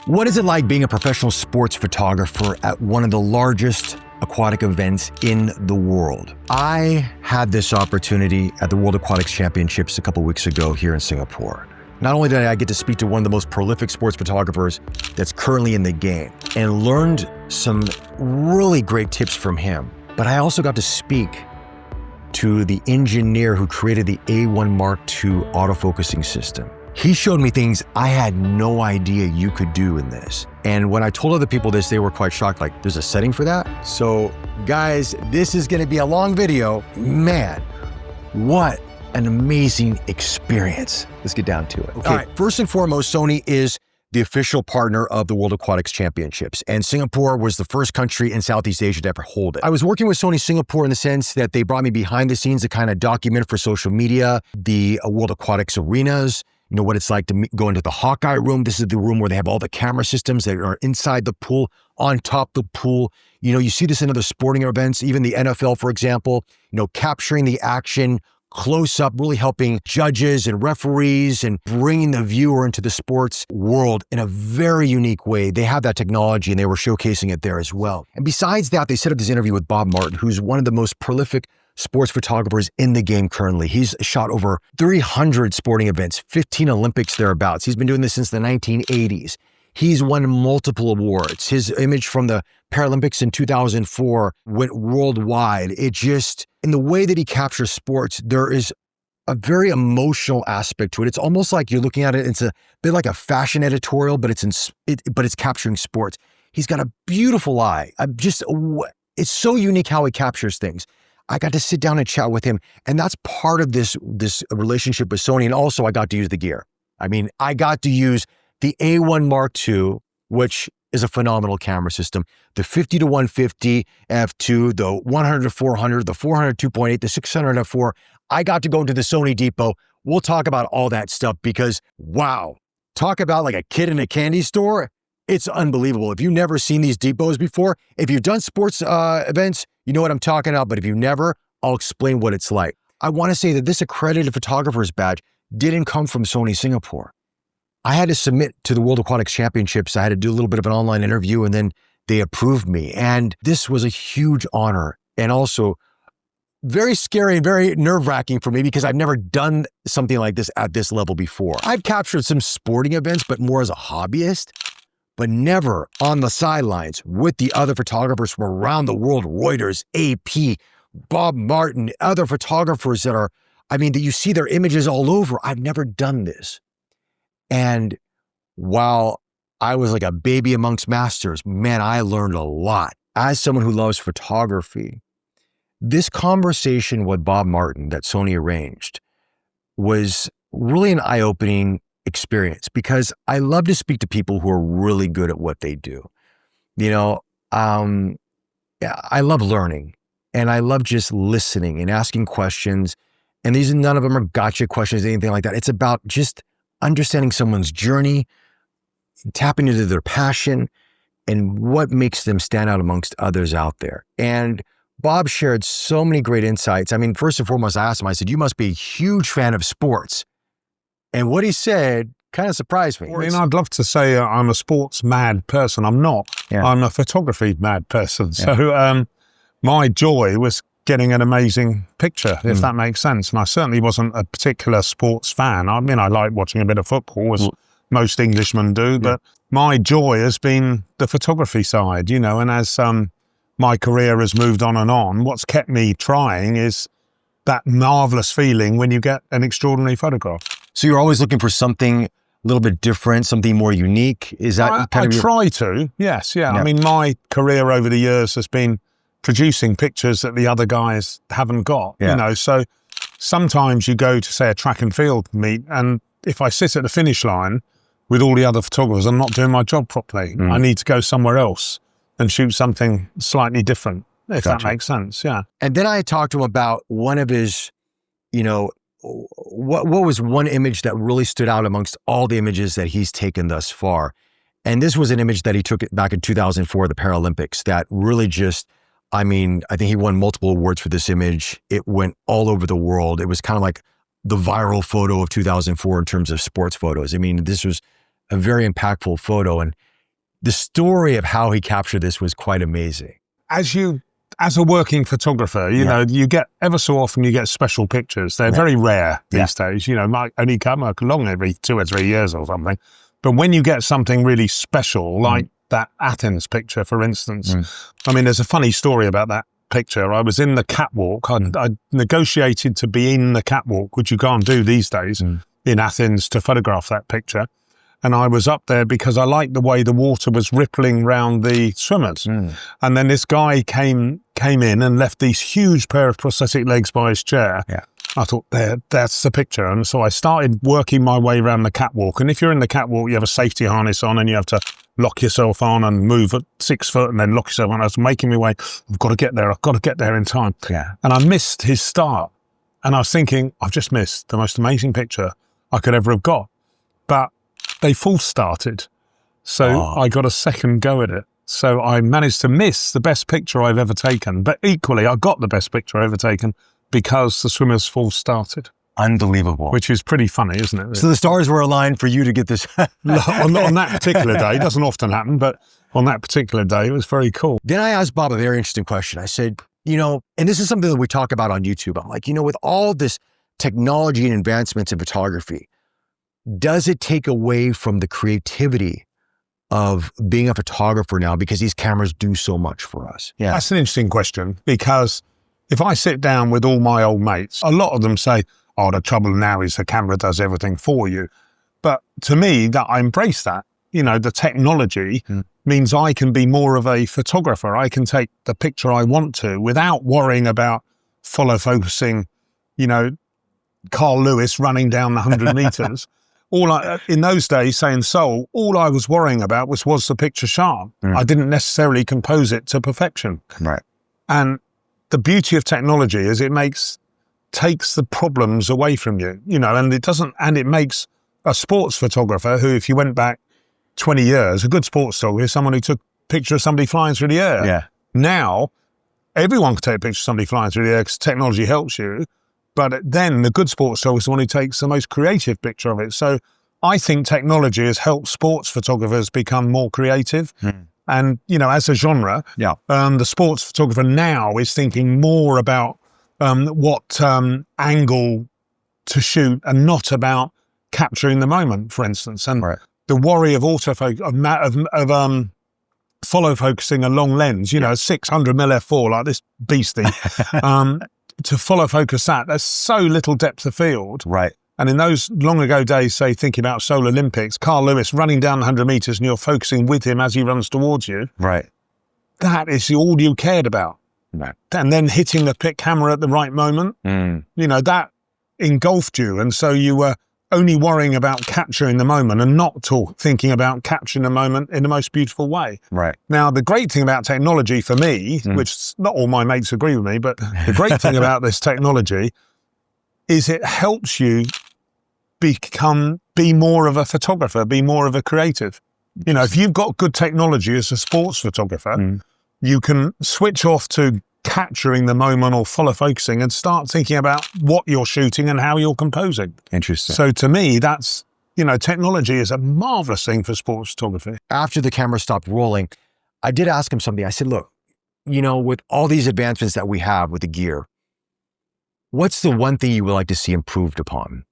What is it like being a professional sports photographer at one of the largest aquatic events in the world? I had this opportunity at the World Aquatics Championships a couple weeks ago here in Singapore. Not only did I get to speak to one of the most prolific sports photographers that's currently in the game and learned some really great tips from him, but I also got to speak to the engineer who created the A1 Mark II autofocusing system. He showed me things I had no idea you could do in this. And when I told other people this, they were quite shocked, like, there's a setting for that? So guys, this is gonna be a long video. Man, what an amazing experience. Let's get down to it. Okay. All right, first and foremost, Sony is the official partner of the World Aquatics Championships, and Singapore was the first country in Southeast Asia to ever hold it. I was working with Sony Singapore in the sense that they brought me behind the scenes to kind of document for social media the World Aquatics arenas, you know, what it's like to go into the Hawkeye room. This is the room where they have all the camera systems that are inside the pool, on top of the pool. You know, you see this in other sporting events, even the NFL, for example, you know, capturing the action close up, really helping judges and referees and bringing the viewer into the sports world in a very unique way. They have that technology and they were showcasing it there as well. And besides that, they set up this interview with Bob Martin, who's one of the most prolific sports photographers in the game currently. He's shot over 300 sporting events, 15 Olympics thereabouts. He's been doing this since the 1980s. He's won multiple awards. His image from the Paralympics in 2004 went worldwide. It just, in the way that he captures sports, there is a very emotional aspect to it. It's almost like you're looking at it, it's a bit like a fashion editorial, but it's capturing sports. He's got a beautiful eye. It's so unique how he captures things. I got to sit down and chat with him, and that's part of this relationship with Sony. And also I got to use the gear. I mean, I got to use the A1 Mark II, which is a phenomenal camera system, the 50-150 f2, the 100-400, the 400 2.8, the 600 f4. I got to go to the Sony depot. We'll talk about all that stuff because, wow, talk about like a kid in a candy store. It's unbelievable. If you've never seen these depots before, if you've done sports events, you know what I'm talking about. But if you've never, I'll explain what it's like. I want to say that this accredited photographer's badge didn't come from Sony Singapore. I had to submit to the World Aquatics Championships. I had to do a little bit of an online interview and then they approved me. And this was a huge honor and also very scary and very nerve-wracking for me because I've never done something like this at this level before. I've captured some sporting events, but more as a hobbyist, but never on the sidelines with the other photographers from around the world, Reuters, AP, Bob Martin, other photographers that you see their images all over. I've never done this. And while I was like a baby amongst masters, man, I learned a lot. As someone who loves photography, this conversation with Bob Martin that Sony arranged was really an eye-opening experience because I love to speak to people who are really good at what they do. You know, I love learning and I love just listening and asking questions. And none of them are gotcha questions, anything like that. It's about just understanding someone's journey, tapping into their passion, and what makes them stand out amongst others out there. And Bob shared so many great insights. I mean, first and foremost, I asked him, I said, you must be a huge fan of sports. And what he said kind of surprised me. I mean, I'd love to say I'm a sports mad person. I'm not. Yeah. I'm a photography mad person. Yeah. So my joy was getting an amazing picture, if that makes sense. And I certainly wasn't a particular sports fan. I mean, I like watching a bit of football, as most Englishmen do, but my joy has been the photography side, you know, and as my career has moved on, what's kept me trying is that marvelous feeling when you get an extraordinary photograph. So you're always looking for something a little bit different, something more unique? Is that I try to, yes, yeah. I mean, my career over the years has been producing pictures that the other guys haven't got, you know. So sometimes you go to, say, a track and field meet, and if I sit at the finish line with all the other photographers, I'm not doing my job properly. I need to go somewhere else and shoot something slightly different, if that makes sense, yeah. And then I talked to him about one of his, you know, what was one image that really stood out amongst all the images that he's taken thus far. And this was an image that he took back in 2004, the Paralympics, that really just, I mean, I think he won multiple awards for this image. It went all over the world. It was kind of like the viral photo of 2004 in terms of sports photos. I mean, this was a very impactful photo. And the story of how he captured this was quite amazing. As a working photographer, you know, you get ever so often you get special pictures. They're very rare these days. You know, might only come along every 2 or 3 years or something. But when you get something really special, like that Athens picture, for instance, I mean, there's a funny story about that picture. I was in the catwalk. I negotiated to be in the catwalk, which you can't do these days in Athens, to photograph that picture. And I was up there because I liked the way the water was rippling round the swimmers. And then this guy came in and left these huge pair of prosthetic legs by his chair. I thought, that's the picture. And so I started working my way around the catwalk. And if you're in the catwalk, you have a safety harness on and you have to lock yourself on and move at 6 foot and then lock yourself on. I was making my way, I've got to get there in time. And I missed his start. And I was thinking, I've just missed the most amazing picture I could ever have got. But they full started. So I got a second go at it. So I managed to miss the best picture I've ever taken. But equally, I got the best picture I've ever taken because the swimmers full started. Unbelievable. Which is pretty funny, isn't it? So the stars were aligned for you to get this. on that particular day. It doesn't often happen, but on that particular day, it was very cool. Then I asked Bob a very interesting question. I said, you know, and this is something that we talk about on YouTube. I'm like, you know, with all this technology and advancements in photography, does it take away from the creativity of being a photographer now because these cameras do so much for us? That's an interesting question, because if I sit down with all my old mates, a lot of them say, oh, the trouble now is the camera does everything for you. But to me, that I embrace that. You know, the technology means I can be more of a photographer. I can take the picture I want to without worrying about follow focusing, you know, Carl Lewis running down the 100 meters. In those days, say in Seoul, all I was worrying about was the picture sharp. I didn't necessarily compose it to perfection. And the beauty of technology is it takes the problems away from you, you know, and it makes a sports photographer who, if you went back 20 years, a good sports photographer is someone who took a picture of somebody flying through the air. Now, everyone can take a picture of somebody flying through the air because technology helps you. But then the good sports photographer is the one who takes the most creative picture of it. So I think technology has helped sports photographers become more creative. And, you know, as a genre, the sports photographer now is thinking more about what angle to shoot and not about capturing the moment, for instance. And the worry of autofocus, follow focusing a long lens, you know, a 600 mm f4 like this beastie, to follow focus that, there's so little depth of field. And in those long ago days, say, thinking about Seoul Olympics, Carl Lewis running down 100 meters and you're focusing with him as he runs towards you. That is all you cared about. And then hitting the camera at the right moment, you know, that engulfed you. And so you were only worrying about capturing the moment and not thinking about capturing the moment in the most beautiful way. Now, the great thing about technology for me, which not all my mates agree with me, but the great thing about this technology is it helps you be more of a photographer, be more of a creative. You know, if you've got good technology as a sports photographer, you can switch off to capturing the moment or follow focusing and start thinking about what you're shooting and how you're composing. Interesting. So to me, that's, you know, technology is a marvelous thing for sports photography. After the camera stopped rolling, I did ask him something. I said, look, you know, with all these advancements that we have with the gear, what's the one thing you would like to see improved upon?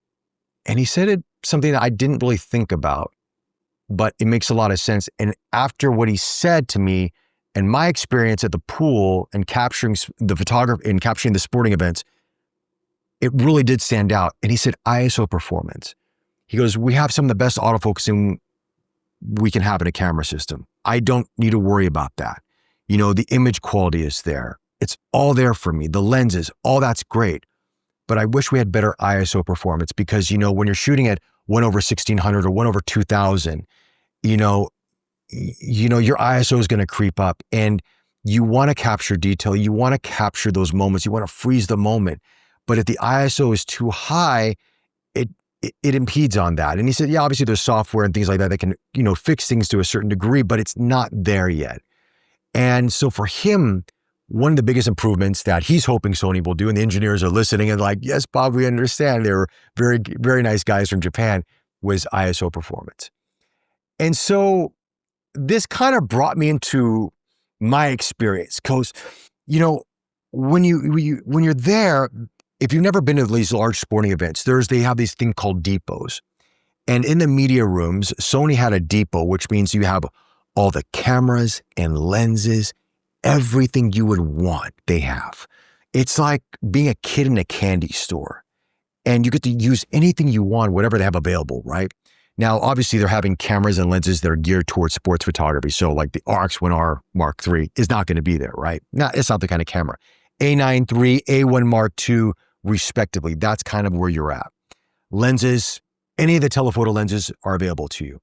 And he said something that I didn't really think about, but it makes a lot of sense. And after what he said to me, and my experience at the pool and capturing the photography and capturing the sporting events, it really did stand out. And he said, ISO performance. He goes, we have some of the best autofocusing we can have in a camera system. I don't need to worry about that. You know, the image quality is there. It's all there for me. The lenses, all that's great. But I wish we had better ISO performance because, you know, when you're shooting at 1/1600 or 1/2000, you know, your ISO is going to creep up and you want to capture detail. You want to capture those moments. You want to freeze the moment. But if the ISO is too high, it impedes on that. And he said, yeah, obviously there's software and things like that can, you know, fix things to a certain degree, but it's not there yet. And so for him, one of the biggest improvements that he's hoping Sony will do, and the engineers are listening and like, yes, Bob, we understand. They were very, very nice guys from Japan, was ISO performance. And so this kind of brought me into my experience because, you know, when you're there, if you've never been to these large sporting events, they have these thing called depots. And in the media rooms, Sony had a depot, which means you have all the cameras and lenses, everything you would want, they have. It's like being a kid in a candy store. And you get to use anything you want, whatever they have available, right? Now, obviously, they're having cameras and lenses that are geared towards sports photography. So like the RX1R Mark III is not going to be there, right? It's not the kind of camera. A9 III, A1 Mark II, respectively. That's kind of where you're at. Lenses, any of the telephoto lenses are available to you.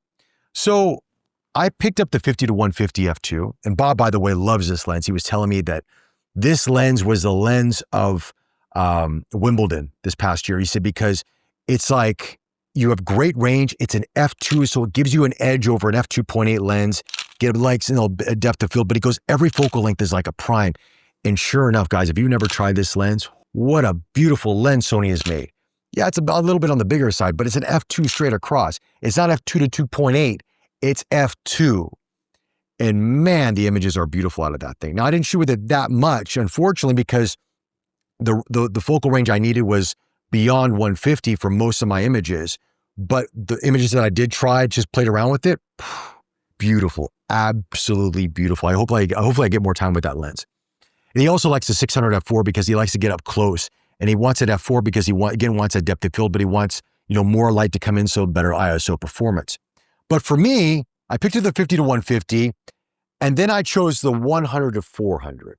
So I picked up the 50-150 f2. And Bob, by the way, loves this lens. He was telling me that this lens was the lens of Wimbledon this past year. He said, because it's like you have great range. It's an f2, so it gives you an edge over an f2.8 lens. Get likes a depth of field, but it goes every focal length is like a prime. And sure enough, guys, if you've never tried this lens, what a beautiful lens Sony has made. Yeah, it's a little bit on the bigger side, but it's an f2 straight across. It's not f2 to 2.8, it's f2. And man, the images are beautiful out of that thing. Now, I didn't shoot with it that much, unfortunately, because the focal range I needed was beyond 150 for most of my images. But the images that I did try, just played around with it, beautiful, absolutely beautiful. Hopefully I get more time with that lens. And he also likes the 600 f4 because he likes to get up close. And he wants it f4 because he wants a depth of field, but he wants, more light to come in, so better ISO performance. But for me, I picked up the 50-150, and then I chose the 100-400.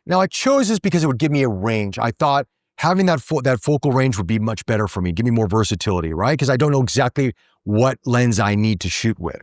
Now, I chose this because it would give me a range. I thought having that focal range would be much better for me, give me more versatility, right? Because I don't know exactly what lens I need to shoot with.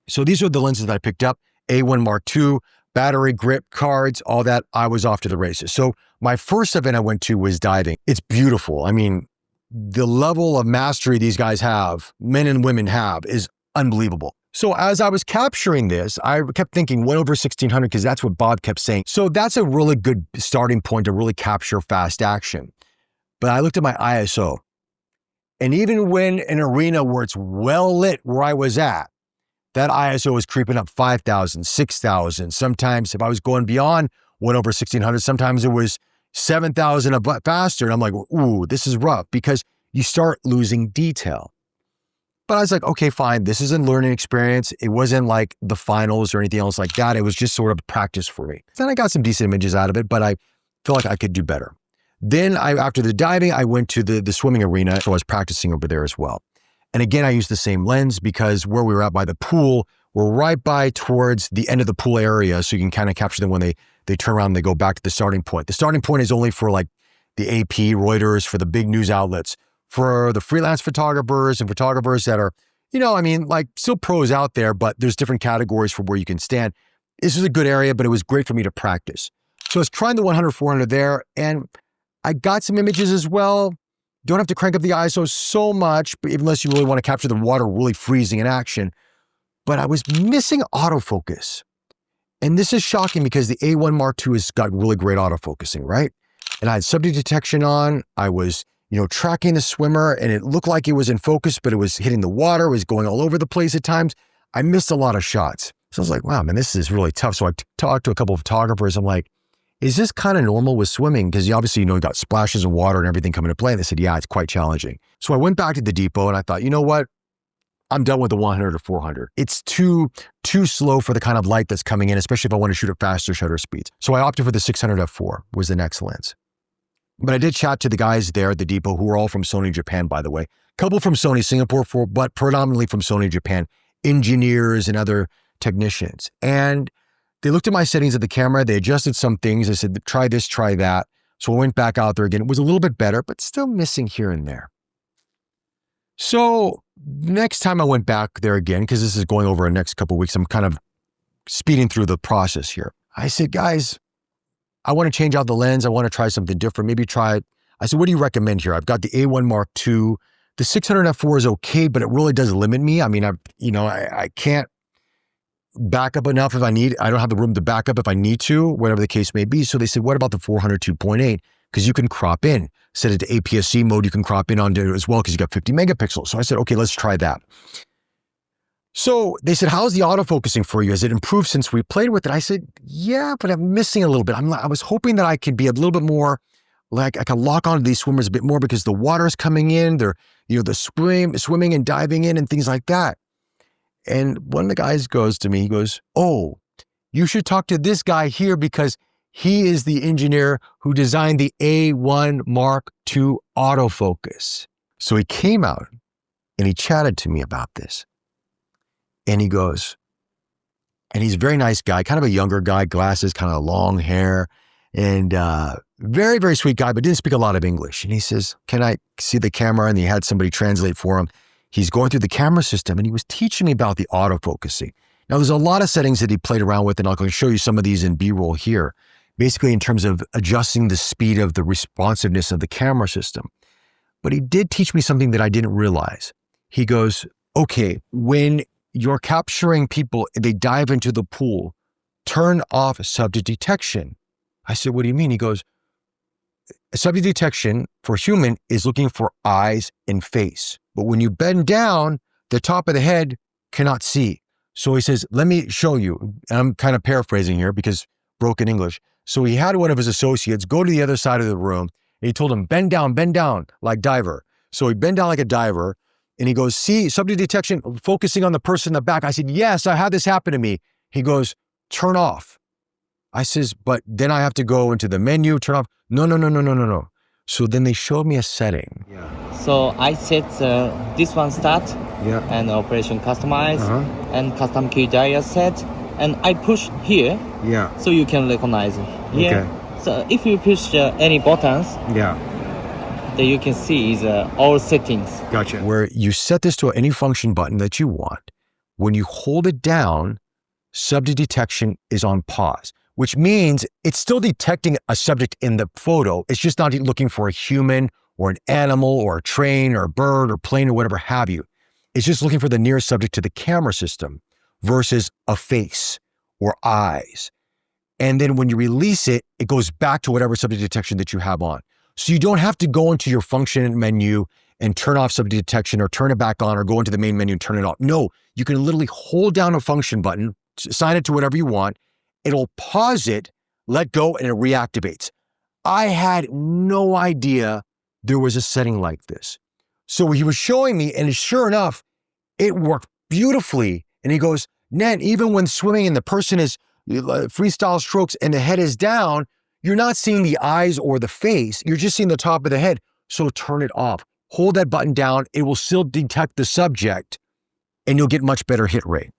So these are the lenses that I picked up, A1 Mark II, battery, grip, cards, all that. I was off to the races. So my first event I went to was diving. It's beautiful. I mean, the level of mastery these guys have, men and women have, is unbelievable. So as I was capturing this, I kept thinking 1/1600 because that's what Bob kept saying. So that's a really good starting point to really capture fast action. But I looked at my ISO, and even when an arena where it's well lit where I was at, that ISO was creeping up 5,000, 6,000. Sometimes if I was going beyond 1/1600, sometimes it was 7,000 faster. And I'm like, ooh, this is rough because you start losing detail. But I was like, okay, fine. This is a learning experience. It wasn't like the finals or anything else like that. It was just sort of practice for me. Then I got some decent images out of it, but I feel like I could do better. Then after the diving, I went to the swimming arena. So I was practicing over there as well. And again, I used the same lens because where we were at by the pool, we're right by towards the end of the pool area. So you can kind of capture them when they turn around and they go back to the starting point. The starting point is only for like the AP, Reuters, for the big news outlets. For the freelance photographers and photographers that are, still pros out there, but there's different categories for where you can stand. This is a good area, but it was great for me to practice. So I was trying the 100-400 there, and I got some images as well. Don't have to crank up the ISO so much, but unless you really want to capture the water really freezing in action. But I was missing autofocus. And this is shocking because the A1 Mark II has got really great autofocusing, right? And I had subject detection on. I was tracking the swimmer, and it looked like it was in focus, but it was hitting the water, it was going all over the place at times. I missed a lot of shots. So I was like, wow, man, this is really tough. So I talked to a couple of photographers. I'm like, is this kind of normal with swimming? Because obviously, you got splashes of water and everything coming into play. And they said, yeah, it's quite challenging. So I went back to the depot and I thought, you know what? I'm done with the 100-400. It's too slow for the kind of light that's coming in, especially if I want to shoot at faster shutter speeds. So I opted for the 600 f4 was the next lens. But I did chat to the guys there at the depot who are all from Sony Japan, by the way. A couple from Sony Singapore, but predominantly from Sony Japan, engineers and other technicians. And they looked at my settings of the camera. They adjusted some things. They said, try this, try that. So I went back out there again. It was a little bit better, but still missing here and there. So next time I went back there again, because this is going over the next couple of weeks, I'm kind of speeding through the process here. I said, guys, I want to change out the lens. I want to try something different. Maybe try it. I said, what do you recommend here? I've got the A1 Mark II. The 600 f4 is okay, but it really does limit me. I mean, I can't back up enough if I need. I don't have the room to back up if I need to, whatever the case may be. So they said, what about the 400 2.8? Because you can crop in. Set it to APS-C mode. You can crop in onto it as well because you got 50 megapixels. So I said, okay, let's try that. So they said, how's the autofocusing for you? Has it improved since we played with it? I said, yeah, but I'm missing a little bit. I was hoping that I could be a little bit more, like I can lock onto these swimmers a bit more because the water's coming in, they're, the swimming and diving in and things like that. And one of the guys goes to me, he goes, oh, you should talk to this guy here because he is the engineer who designed the A1 Mark II autofocus. So he came out and he chatted to me about this. And he goes, and he's a very nice guy, kind of a younger guy, glasses, kind of long hair, and very, very sweet guy, but didn't speak a lot of English. And he says, can I see the camera? And he had somebody translate for him. He's going through the camera system and he was teaching me about the autofocusing. Now, there's a lot of settings that he played around with, and I'll show you some of these in B-roll here, basically in terms of adjusting the speed of the responsiveness of the camera system. But he did teach me something that I didn't realize. He goes, okay, when you're capturing people, they dive into the pool, turn off subject detection. I said, what do you mean? He goes, subject detection for human is looking for eyes and face. But when you bend down, the top of the head cannot see. So he says, let me show you. And I'm kind of paraphrasing here because broken English. So he had one of his associates go to the other side of the room and he told him, bend down, like diver. So he bent down like a diver. And he goes, see, subject detection, focusing on the person in the back. I said, yes, I had this happen to me. He goes, turn off. I says, but then I have to go into the menu, turn off. No. So then they showed me a setting. Yeah. So I set this one start and operation customize and custom key dial set. And I push here. Yeah. So you can recognize here. Okay. So if you push any buttons. Yeah. That you can see is all settings. Gotcha. Where you set this to any function button that you want. When you hold it down, subject detection is on pause, which means it's still detecting a subject in the photo. It's just not looking for a human or an animal or a train or a bird or plane or whatever have you. It's just looking for the nearest subject to the camera system versus a face or eyes. And then when you release it, it goes back to whatever subject detection that you have on. So you don't have to go into your function menu and turn off subject detection or turn it back on or go into the main menu and turn it off. No, you can literally hold down a function button, assign it to whatever you want. It'll pause it, let go, and it reactivates. I had no idea there was a setting like this. So he was showing me, and sure enough, it worked beautifully. And he goes, Ned, even when swimming and the person is freestyle strokes and the head is down, you're not seeing the eyes or the face. You're just seeing the top of the head. So turn it off. Hold that button down. It will still detect the subject and you'll get much better hit rate.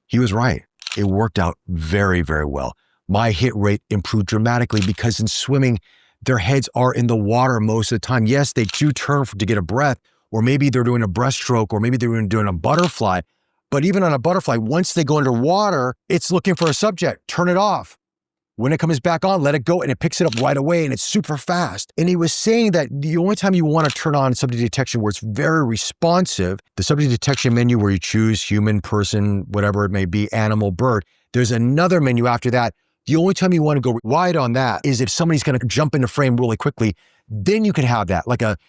He was right. It worked out very, very well. My hit rate improved dramatically because in swimming, their heads are in the water most of the time. Yes, they do turn to get a breath, or maybe they're doing a breaststroke, or maybe they're doing a butterfly. But even on a butterfly, once they go underwater, it's looking for a subject. Turn it off. When it comes back on, let it go, and it picks it up right away, and it's super fast. And he was saying that the only time you want to turn on subject detection where it's very responsive, the subject detection menu where you choose human, person, whatever it may be, animal, bird, there's another menu after that. The only time you want to go wide on that is if somebody's going to jump into frame really quickly. Then you can have that,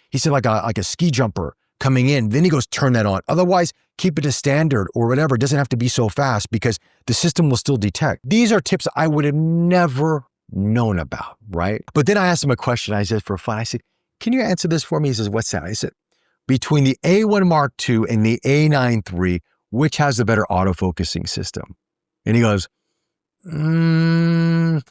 he said like a ski jumper coming in. Then he goes, turn that on. Otherwise, keep it to standard or whatever. It doesn't have to be so fast because the system will still detect. These are tips I would have never known about, right? But then I asked him a question. I said, for fun, I said, can you answer this for me? He says, what's that? I said, between the A1 Mark II and the A9 III, which has the better autofocusing system? And he goes, A9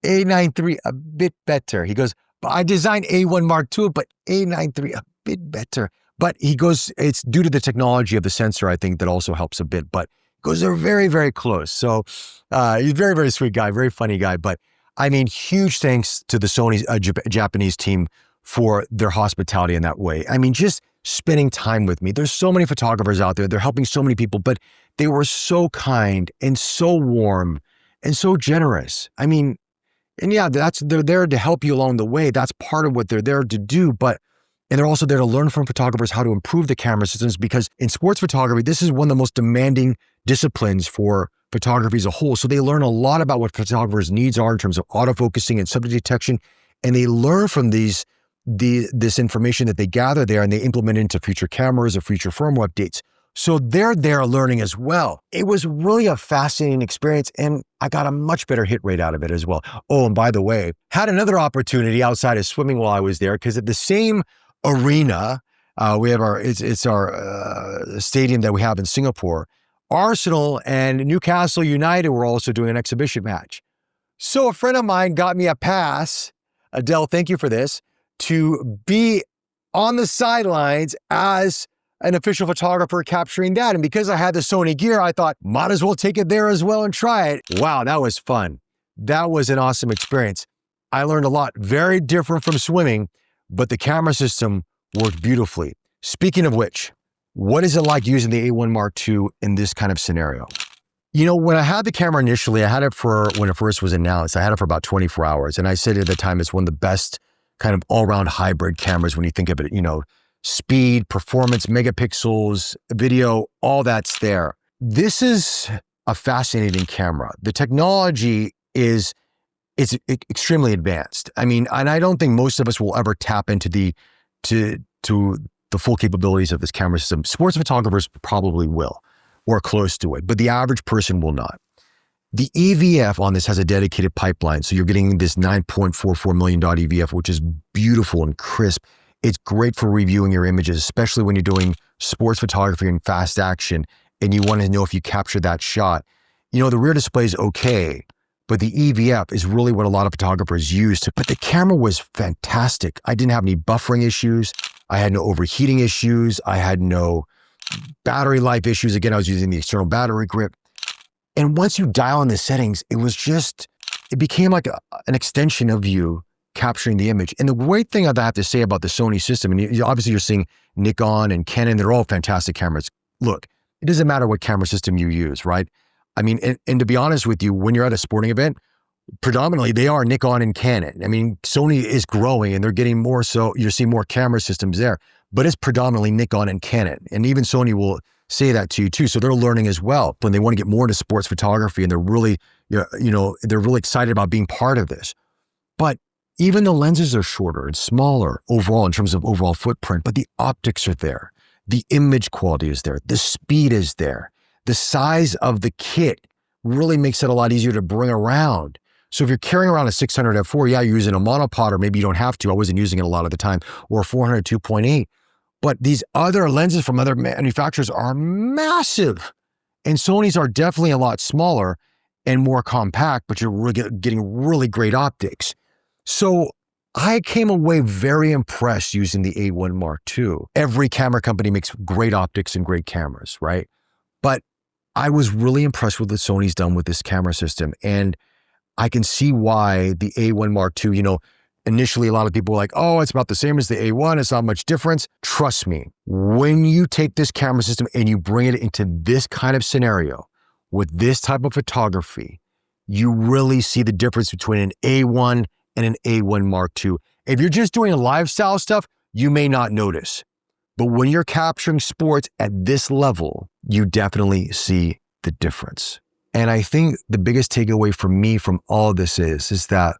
III, a bit better. He goes, but I designed A1 Mark II, but A9 III, a bit better. But he goes, it's due to the technology of the sensor, I think, that also helps a bit. But he goes, they're very, very close. So he's a very, very sweet guy, very funny guy. But I mean, huge thanks to the Sony Japanese team for their hospitality in that way. I mean, just spending time with me. There's so many photographers out there. They're helping so many people, but they were so kind and so warm and so generous. I mean, and yeah, they're there to help you along the way. That's part of what they're there to do. And they're also there to learn from photographers how to improve the camera systems, because in sports photography, this is one of the most demanding disciplines for photography as a whole. So they learn a lot about what photographers' needs are in terms of autofocusing and subject detection. And they learn from this information that they gather there, and they implement into future cameras or future firmware updates. So they're there learning as well. It was really a fascinating experience, and I got a much better hit rate out of it as well. Oh, and by the way, had another opportunity outside of swimming while I was there, because at the same arena, we have it's our stadium that we have in Singapore. Arsenal and Newcastle United were also doing an exhibition match. So a friend of mine got me a pass, Adele, thank you for this, to be on the sidelines as an official photographer capturing that. And because I had the Sony gear, I thought, might as well take it there as well and try it. Wow, that was fun. That was an awesome experience. I learned a lot, very different from swimming, but the camera system worked beautifully. Speaking of which, what is it like using the A1 Mark II in this kind of scenario? You know, when I had the camera initially, I had it for, when it first was announced, I had it for about 24 hours. And I said at the time, it's one of the best kind of all-around hybrid cameras when you think of it, you know, speed, performance, megapixels, video, all that's there. This is a fascinating camera. The technology is extremely advanced. I mean, and I don't think most of us will ever tap into the full capabilities of this camera system. Sports photographers probably will, or close to it, but the average person will not. The EVF on this has a dedicated pipeline, so you're getting this 9.44 million dot EVF, which is beautiful and crisp. It's great for reviewing your images, especially when you're doing sports photography and fast action, and you want to know if you captured that shot. You know, the rear display is okay, but the EVF is really what a lot of photographers use. But the camera was fantastic. I didn't have any buffering issues. I had no overheating issues. I had no battery life issues. Again, I was using the external battery grip. And once you dial in the settings, it became like an extension of you capturing the image. And the great thing I have to say about the Sony system, and obviously you're seeing Nikon and Canon, they're all fantastic cameras. Look, it doesn't matter what camera system you use, right? I mean, and to be honest with you, when you're at a sporting event, predominantly they are Nikon and Canon. I mean, Sony is growing and they're getting more, so you're seeing more camera systems there, but it's predominantly Nikon and Canon. And even Sony will say that to you too. So they're learning as well when they want to get more into sports photography, and they're really, they're really excited about being part of this. But even the lenses are shorter and smaller overall in terms of overall footprint, but the optics are there. The image quality is there. The speed is there. The size of the kit really makes it a lot easier to bring around. So if you're carrying around a 600 f4, yeah, you're using a monopod, or maybe you don't have to. I wasn't using it a lot of the time, or a 400 2.8. But these other lenses from other manufacturers are massive. And Sony's are definitely a lot smaller and more compact, but you're really getting really great optics. So I came away very impressed using the A1 Mark II. Every camera company makes great optics and great cameras, right? But I was really impressed with what Sony's done with this camera system. And I can see why the A1 Mark II, initially a lot of people were like, oh, it's about the same as the A1. It's not much difference. Trust me, when you take this camera system and you bring it into this kind of scenario with this type of photography, you really see the difference between an A1 and an A1 Mark II. If you're just doing lifestyle stuff, you may not notice. But when you're capturing sports at this level, you definitely see the difference. And I think the biggest takeaway for me from all of this is that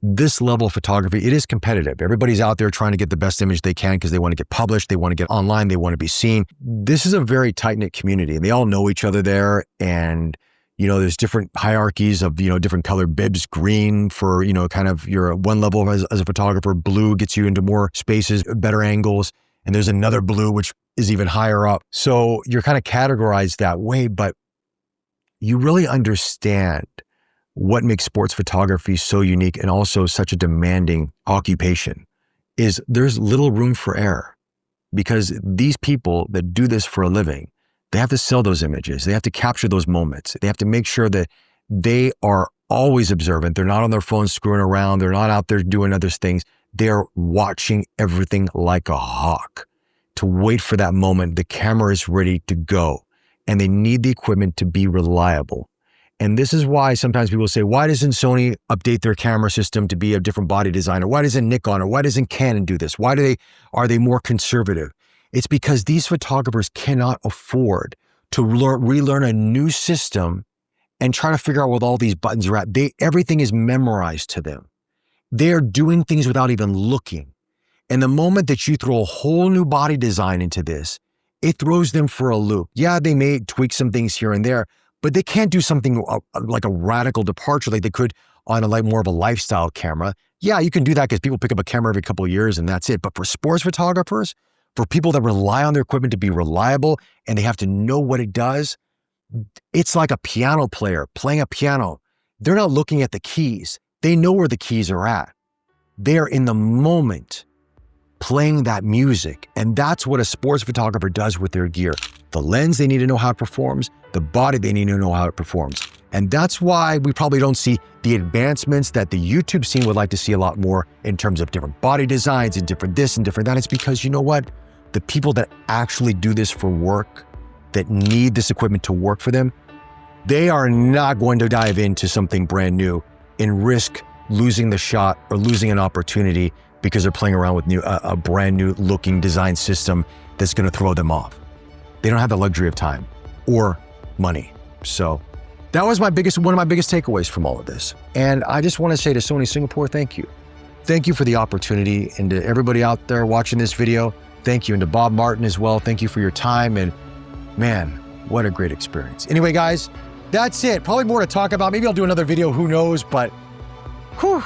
this level of photography, it is competitive. Everybody's out there trying to get the best image they can because they want to get published, they want to get online, they want to be seen. This is a very tight-knit community, and they all know each other there. And there's different hierarchies of, different color bibs. Green for, kind of your one level as a photographer. Blue gets you into more spaces, better angles. And there's another blue, which is even higher up. So you're kind of categorized that way, but you really understand what makes sports photography so unique and also such a demanding occupation is there's little room for error, because these people that do this for a living, they have to sell those images. They have to capture those moments. They have to make sure that they are always observant. They're not on their phones screwing around. They're not out there doing other things. They're watching everything like a hawk to wait for that moment. The camera is ready to go, and they need the equipment to be reliable. And this is why sometimes people say, why doesn't Sony update their camera system to be a different body design? Or why doesn't Nikon, or why doesn't Canon do this? Are they more conservative? It's because these photographers cannot afford to relearn a new system and try to figure out what all these buttons are at. Everything is memorized to them. They're doing things without even looking. And the moment that you throw a whole new body design into this, it throws them for a loop. Yeah, they may tweak some things here and there, but they can't do something like a radical departure like they could on a more of a lifestyle camera. Yeah, you can do that because people pick up a camera every couple of years and that's it. But for sports photographers, for people that rely on their equipment to be reliable and they have to know what it does, it's like a piano player playing a piano. They're not looking at the keys. They know where the keys are at. They're in the moment playing that music. And that's what a sports photographer does with their gear. The lens, they need to know how it performs. The body, they need to know how it performs. And that's why we probably don't see the advancements that the YouTube scene would like to see a lot more in terms of different body designs and different this and different that. It's because, you know what? The people that actually do this for work, that need this equipment to work for them, they are not going to dive into something brand new and risk losing the shot or losing an opportunity because they're playing around with a brand new looking design system that's going to throw them off. They don't have the luxury of time or money. So that was one of my biggest takeaways from all of this. And I just want to say to Sony Singapore, thank you. Thank you for the opportunity. And to everybody out there watching this video, thank you. And to Bob Martin as well, thank you for your time. And man, what a great experience. Anyway, guys, that's it. Probably more to talk about. Maybe I'll do another video, who knows, but whew,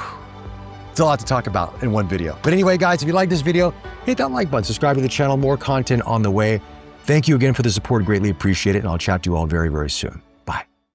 it's a lot to talk about in one video. But anyway, guys, if you like this video, hit that like button, subscribe to the channel, more content on the way. Thank you again for the support, greatly appreciate it, and I'll chat to you all very, very soon.